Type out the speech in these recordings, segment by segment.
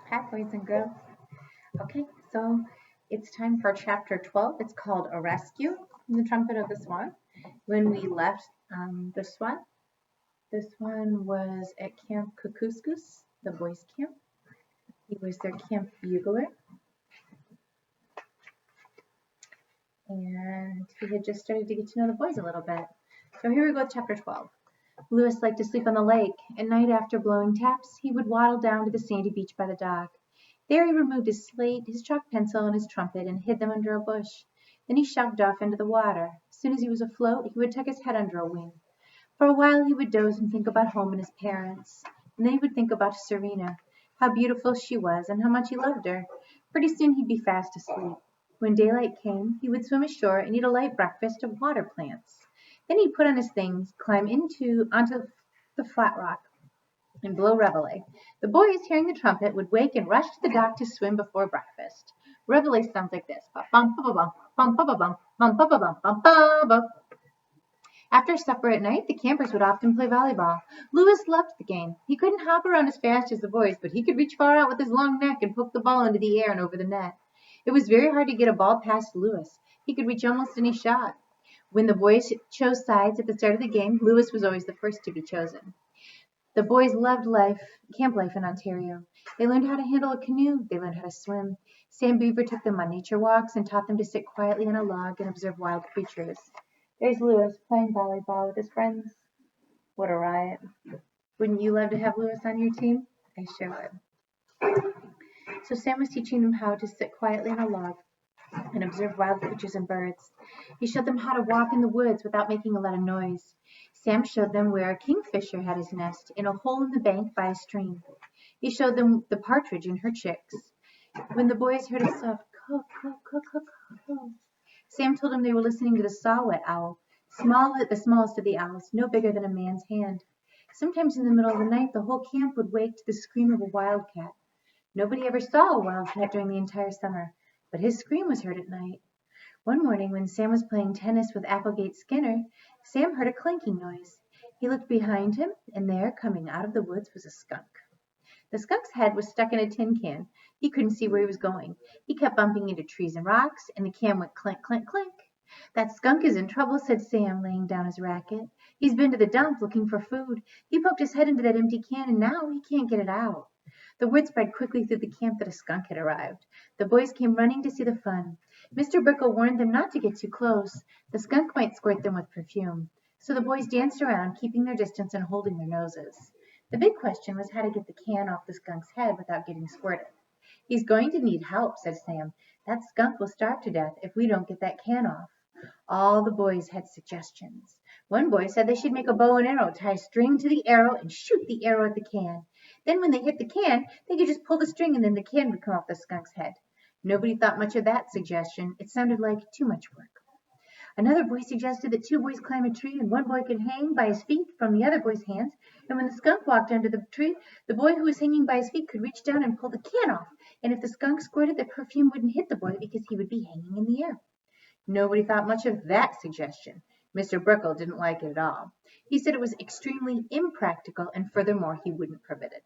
Hi, boys and girls. Okay, so it's time for chapter 12. It's called A Rescue in the Trumpet of the Swan. When we left the Swan was at Camp Kukuskus, the boys' camp. He was their camp bugler, and we had just started to get to know the boys a little bit. So here we go with chapter 12. Lewis liked to sleep on the lake. At night, after blowing taps, he would waddle down to the sandy beach by the dock. There he removed his slate, his chalk pencil, and his trumpet, and hid them under a bush. Then he shoved off into the water. As soon as he was afloat, he would tuck his head under a wing. For a while he would doze and think about home and his parents. And then he would think about Serena, how beautiful she was, and how much he loved her. Pretty soon he'd be fast asleep. When daylight came, he would swim ashore and eat a light breakfast of water plants. Then he'd put on his things, climb onto the flat rock, and blow reveille. The boys, hearing the trumpet, would wake and rush to the dock to swim before breakfast. Reveille sounds like this. After supper at night, the campers would often play volleyball. Lewis loved the game. He couldn't hop around as fast as the boys, but he could reach far out with his long neck and poke the ball into the air and over the net. It was very hard to get a ball past Lewis. He could reach almost any shot. When the boys chose sides at the start of the game, Lewis was always the first to be chosen. The boys loved camp life in Ontario. They learned how to handle a canoe. They learned how to swim. Sam Beaver took them on nature walks and taught them to sit quietly on a log and observe wild creatures. There's Lewis playing volleyball with his friends. What a riot. Wouldn't you love to have Lewis on your team? I sure would. So Sam was teaching them how to sit quietly on a log and observe wild creatures and birds. He showed them how to walk in the woods without making a lot of noise. Sam showed them where a kingfisher had his nest, in a hole in the bank by a stream. He showed them the partridge and her chicks. When the boys heard a soft caw, caw, caw, caw, caw, Sam told them they were listening to the saw-whet owl, the smallest of the owls, no bigger than a man's hand. Sometimes in the middle of the night, the whole camp would wake to the scream of a wildcat. Nobody ever saw a wildcat during the entire summer, but his scream was heard at night. One morning when Sam was playing tennis with Applegate Skinner, Sam heard a clanking noise. He looked behind him, and there, coming out of the woods, was a skunk. The skunk's head was stuck in a tin can. He couldn't see where he was going. He kept bumping into trees and rocks, and the can went clink, clink, clink. That skunk is in trouble, said Sam, laying down his racket. He's been to the dump looking for food. He poked his head into that empty can, and now he can't get it out. The word spread quickly through the camp that a skunk had arrived. The boys came running to see the fun. Mr. Brickle warned them not to get too close. The skunk might squirt them with perfume. So the boys danced around, keeping their distance and holding their noses. The big question was how to get the can off the skunk's head without getting squirted. He's going to need help, said Sam. That skunk will starve to death if we don't get that can off. All the boys had suggestions. One boy said they should make a bow and arrow, tie a string to the arrow, and shoot the arrow at the can. Then when they hit the can, they could just pull the string and then the can would come off the skunk's head. Nobody thought much of that suggestion. It sounded like too much work. Another boy suggested that two boys climb a tree and one boy could hang by his feet from the other boy's hands, and when the skunk walked under the tree, the boy who was hanging by his feet could reach down and pull the can off, and if the skunk squirted, the perfume wouldn't hit the boy because he would be hanging in the air. Nobody thought much of that suggestion. Mr. Brickle didn't like it at all. He said it was extremely impractical, and furthermore, he wouldn't permit it.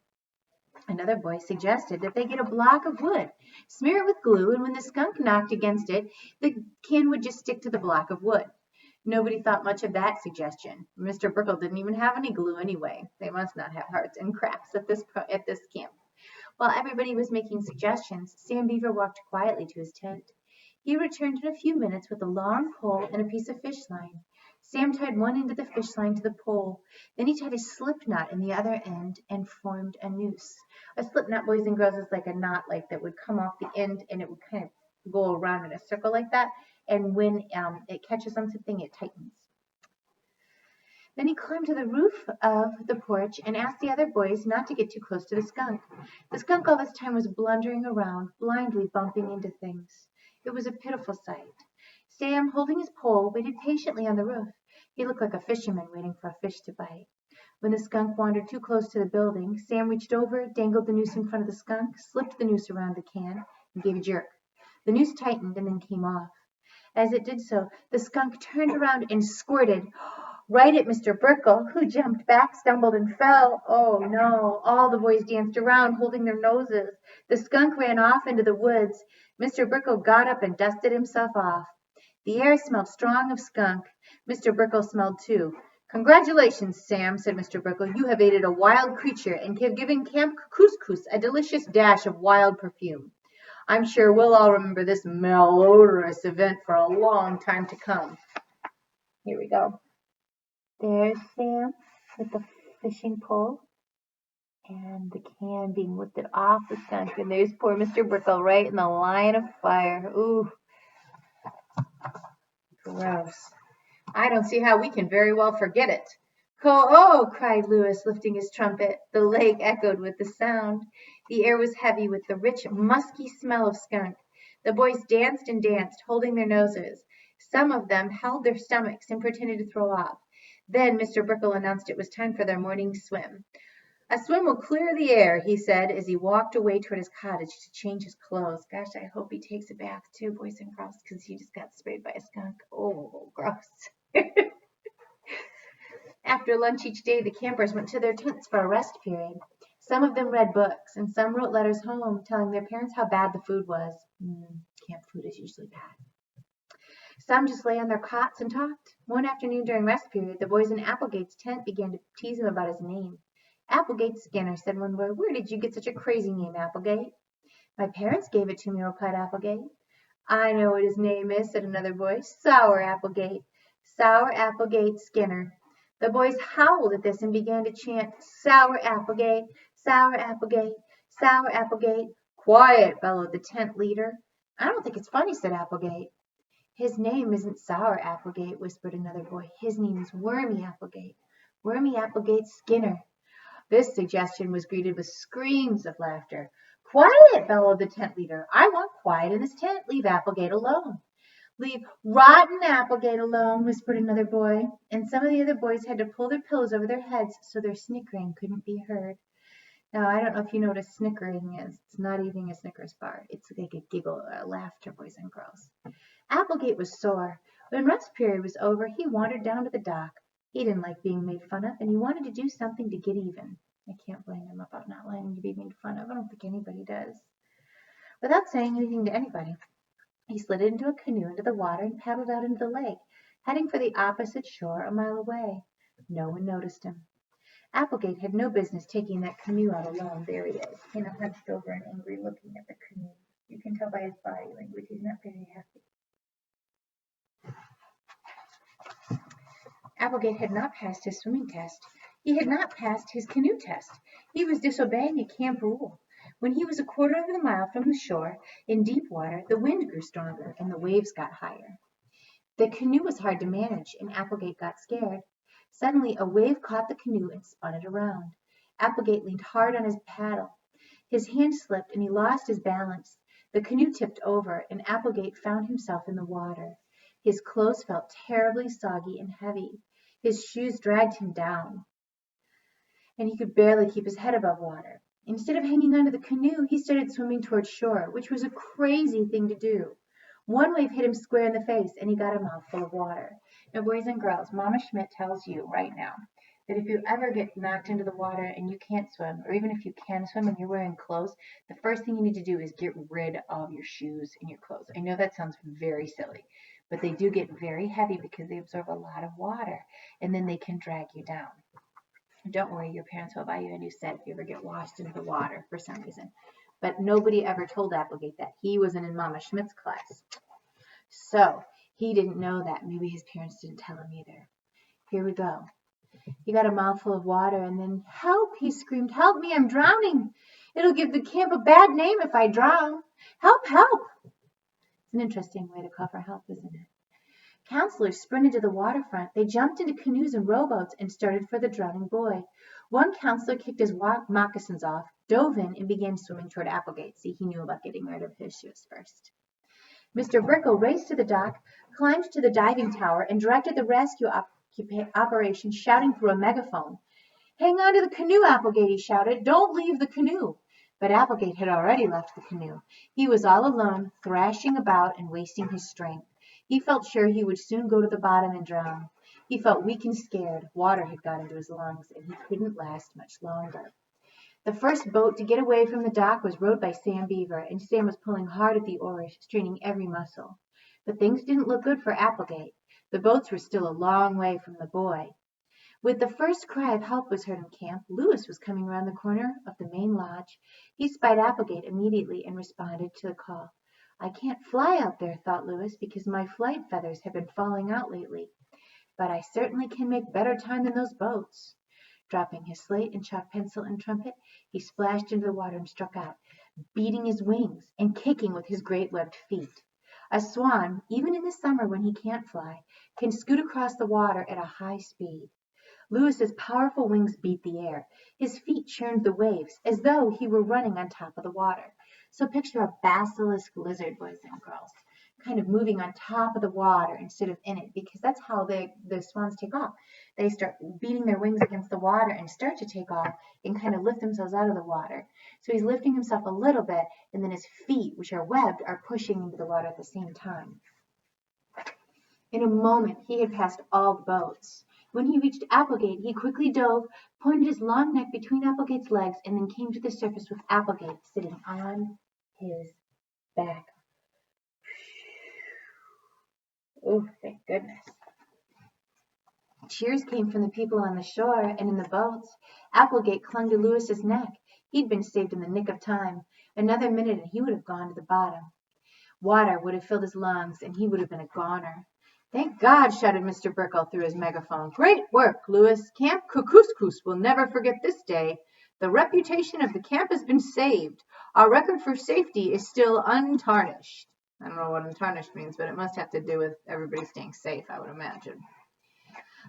Another boy suggested that they get a block of wood, smear it with glue, and when the skunk knocked against it, the can would just stick to the block of wood. Nobody thought much of that suggestion. Mr. Brickle didn't even have any glue anyway. They must not have hearts and crafts at this camp. While everybody was making suggestions, Sam Beaver walked quietly to his tent. He returned in a few minutes with a long pole and a piece of fish line. Sam tied one end of the fish line to the pole. Then he tied a slip knot in the other end and formed a noose. A slip knot, boys and girls, is like a knot that would come off the end and it would kind of go around in a circle like that. And when it catches on something, it tightens. Then he climbed to the roof of the porch and asked the other boys not to get too close to the skunk. The skunk all this time was blundering around, blindly bumping into things. It was a pitiful sight. Sam, holding his pole, waited patiently on the roof. He looked like a fisherman waiting for a fish to bite. When the skunk wandered too close to the building, Sam reached over, dangled the noose in front of the skunk, slipped the noose around the can, and gave a jerk. The noose tightened and then came off. As it did so, the skunk turned around and squirted right at Mr. Brickle, who jumped back, stumbled, and fell. Oh no! All the boys danced around, holding their noses. The skunk ran off into the woods. Mr. Brickle got up and dusted himself off. The air smelled strong of skunk. Mr. Brickle smelled too. Congratulations, Sam, said Mr. Brickle. You have aided a wild creature and have given Camp Couscous a delicious dash of wild perfume. I'm sure we'll all remember this malodorous event for a long time to come. Here we go. There's Sam with the fishing pole and the can being lifted off the skunk. And there's poor Mr. Brickle right in the line of fire. Ooh, gross. I don't see how we can very well forget it. Oh, cried Louis, lifting his trumpet. The lake echoed with the sound. The air was heavy with the rich, musky smell of skunk. The boys danced and danced, holding their noses. Some of them held their stomachs and pretended to throw up. Then Mr. Brickle announced it was time for their morning swim. A swim will clear the air, he said, as he walked away toward his cottage to change his clothes. Gosh, I hope he takes a bath too, boys and girls, because he just got sprayed by a skunk. Oh, gross. After lunch each day, the campers went to their tents for a rest period. Some of them read books, and some wrote letters home, telling their parents how bad the food was. Camp food is usually bad. Some just lay on their cots and talked. One afternoon during rest period, the boys in Applegate's tent began to tease him about his name. Applegate Skinner, said one boy. Where did you get such a crazy name, Applegate? My parents gave it to me, replied Applegate. I know what his name is, said another boy. Sour Applegate. Sour Applegate Skinner. The boys howled at this and began to chant, Sour Applegate, Sour Applegate, Sour Applegate. Quiet, bellowed the tent leader. I don't think it's funny, said Applegate. His name isn't Sour Applegate, whispered another boy. His name is Wormy Applegate. Wormy Applegate Skinner. This suggestion was greeted with screams of laughter. Quiet, bellowed the tent leader. I want quiet in this tent. Leave Applegate alone. Leave rotten Applegate alone, whispered another boy, and some of the other boys had to pull their pillows over their heads so their snickering couldn't be heard. Now, I don't know if you know what a snickering is. It's not eating a Snickers bar. It's like a giggle or a laughter, boys and girls. Applegate was sore. When rest period was over, he wandered down to the dock. He didn't like being made fun of, and he wanted to do something to get even. I can't blame him about not liking to be made fun of. I don't think anybody does. Without saying anything to anybody, he slid into a canoe into the water and paddled out into the lake, heading for the opposite shore a mile away. No one noticed him. Applegate had no business taking that canoe out alone. There he is, kind of hunched over and angry, looking at the canoe. You can tell by his body language he's not very happy. Applegate had not passed his swimming test. He had not passed his canoe test. He was disobeying a camp rule. When he was a quarter of a mile from the shore, in deep water, the wind grew stronger and the waves got higher. The canoe was hard to manage, and Applegate got scared. Suddenly, a wave caught the canoe and spun it around. Applegate leaned hard on his paddle. His hand slipped, and he lost his balance. The canoe tipped over, and Applegate found himself in the water. His clothes felt terribly soggy and heavy. His shoes dragged him down, and he could barely keep his head above water. Instead of hanging onto the canoe, he started swimming toward shore, which was a crazy thing to do. One wave hit him square in the face, and he got a mouthful of water. Now, boys and girls, Mama Schmidt tells you right now that if you ever get knocked into the water and you can't swim, or even if you can swim and you're wearing clothes, the first thing you need to do is get rid of your shoes and your clothes. I know that sounds very silly, but they do get very heavy because they absorb a lot of water, and then they can drag you down. Don't worry, your parents will buy you a new set if you ever get washed into the water for some reason. But nobody ever told Applegate that. He wasn't in Mama Schmidt's class. So he didn't know that. Maybe his parents didn't tell him either. Here we go. He got a mouthful of water and then, help, he screamed. Help me, I'm drowning. It'll give the camp a bad name if I drown. Help, help. It's an interesting way to call for help, isn't it? Counselors sprinted to the waterfront. They jumped into canoes and rowboats and started for the drowning boy. One counselor kicked his moccasins off, dove in, and began swimming toward Applegate. See, he knew about getting rid of his shoes first. Mr. Brickle raced to the dock, climbed to the diving tower, and directed the rescue operation, shouting through a megaphone. Hang on to the canoe, Applegate, he shouted. Don't leave the canoe. But Applegate had already left the canoe. He was all alone, thrashing about and wasting his strength. He felt sure he would soon go to the bottom and drown. He felt weak and scared. Water had got into his lungs, and he couldn't last much longer. The first boat to get away from the dock was rowed by Sam Beaver, and Sam was pulling hard at the oars, straining every muscle. But things didn't look good for Applegate. The boats were still a long way from the boy. With the first cry of help was heard in camp, Lewis was coming around the corner of the main lodge. He spied Applegate immediately and responded to the call. I can't fly out there, thought Lewis, because my flight feathers have been falling out lately. But I certainly can make better time than those boats. Dropping his slate and chalk pencil and trumpet, he splashed into the water and struck out, beating his wings and kicking with his great webbed feet. A swan, even in the summer when he can't fly, can scoot across the water at a high speed. Lewis's powerful wings beat the air. His feet churned the waves as though he were running on top of the water. So picture a basilisk lizard, boys and girls, kind of moving on top of the water instead of in it, because that's how the swans take off. They start beating their wings against the water and start to take off and kind of lift themselves out of the water. So he's lifting himself a little bit, and then his feet, which are webbed, are pushing into the water at the same time. In a moment, he had passed all the boats. When he reached Applegate, he quickly dove, pointed his long neck between Applegate's legs, and then came to the surface with Applegate sitting on his back. Oh, thank goodness. Cheers came from the people on the shore and in the boats. Applegate clung to Lewis's neck. He'd been saved in the nick of time. Another minute and he would have gone to the bottom. Water would have filled his lungs, and he would have been a goner. Thank God, shouted Mr. Brickle through his megaphone. Great work, Lewis. Camp Kookooskoos will never forget this day. The reputation of the camp has been saved. Our record for safety is still untarnished. I don't know what untarnished means, but it must have to do with everybody staying safe, I would imagine.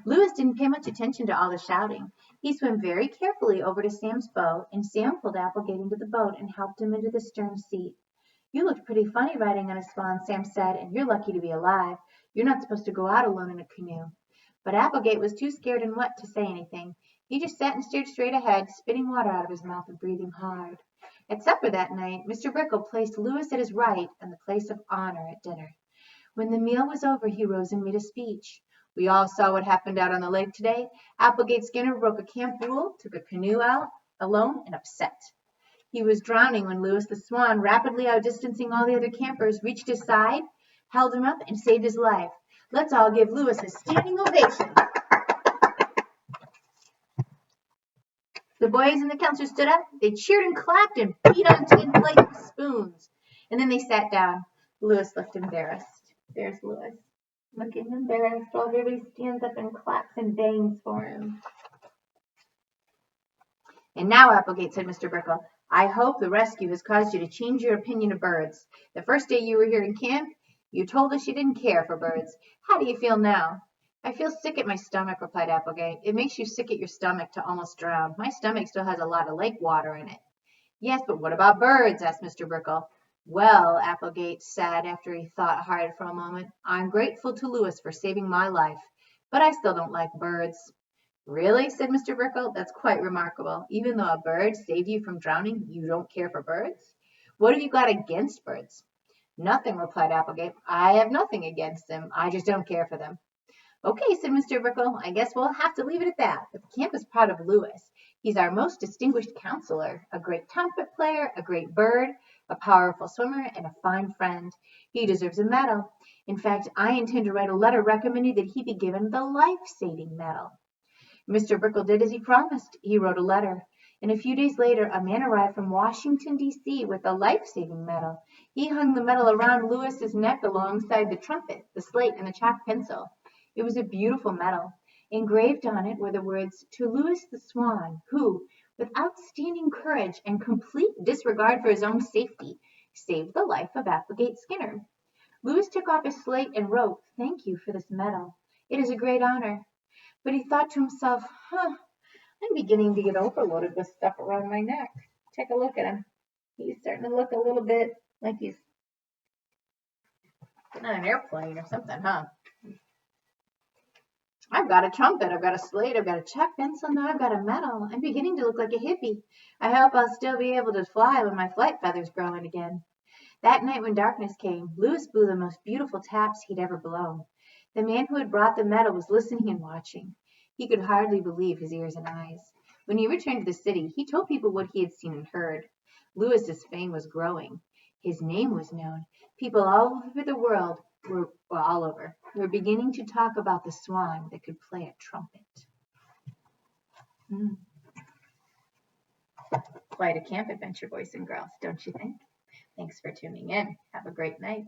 Lewis didn't pay much attention to all the shouting. He swam very carefully over to Sam's boat, and Sam pulled Applegate into the boat and helped him into the stern seat. You looked pretty funny riding on a swan, Sam said, and you're lucky to be alive. You're not supposed to go out alone in a canoe. But Applegate was too scared and wet to say anything. He just sat and stared straight ahead, spitting water out of his mouth and breathing hard. At supper that night, Mr. Brickle placed Lewis at his right in the place of honor at dinner. When the meal was over, he rose and made a speech. We all saw what happened out on the lake today. Applegate Skinner broke a camp rule, took a canoe out alone, and upset. He was drowning when Lewis the Swan, rapidly outdistancing all the other campers, reached his side, held him up, and saved his life. Let's all give Lewis a standing ovation. The boys and the counselors stood up. They cheered and clapped and beat on tin plates with spoons. And then they sat down. Lewis looked embarrassed. There's Lewis, looking embarrassed while everybody stands up and claps and bangs for him. And now, Applegate, said Mr. Brickle, I hope the rescue has caused you to change your opinion of birds. The first day you were here in camp, you told us you didn't care for birds. How do you feel now? I feel sick at my stomach, replied Applegate. It makes you sick at your stomach to almost drown. My stomach still has a lot of lake water in it. Yes, but what about birds? Asked Mr. Brickle. Well, Applegate said after he thought hard for a moment, I'm grateful to Lewis for saving my life, but I still don't like birds. Really, said Mr. Brickle, that's quite remarkable. Even though a bird saved you from drowning, you don't care for birds? What have you got against birds? Nothing, replied Applegate. I have nothing against them. I just don't care for them. Okay, said Mr. Brickle, I guess we'll have to leave it at that. But the camp is proud of Lewis. He's our most distinguished counselor, a great trumpet player, a great bird, a powerful swimmer, and a fine friend. He deserves a medal. In fact, I intend to write a letter recommending that he be given the life-saving medal. Mr. Brickle did as he promised. He wrote a letter. And a few days later, a man arrived from Washington, D.C. with a life-saving medal. He hung the medal around Lewis's neck alongside the trumpet, the slate, and the chalk pencil. It was a beautiful medal. Engraved on it were the words, To Lewis the Swan, who, with outstanding courage and complete disregard for his own safety, saved the life of Applegate Skinner. Lewis took off his slate and wrote, Thank you for this medal. It is a great honor. But he thought to himself, I'm beginning to get overloaded with stuff around my neck. Take a look at him. He's starting to look a little bit like he's on an airplane or something, huh? I've got a trumpet, I've got a slate, I've got a chalk pencil, now I've got a medal. I'm beginning to look like a hippie. I hope I'll still be able to fly when my flight feathers grow in again. That night when darkness came, Lewis blew the most beautiful taps he'd ever blown. The man who had brought the medal was listening and watching. He could hardly believe his ears and eyes. When he returned to the city, he told people what he had seen and heard. Lewis's fame was growing. His name was known. People all over the world were beginning to talk about the swan that could play a trumpet. Quite a camp adventure, boys and girls, don't you think? Thanks for tuning in. Have a great night.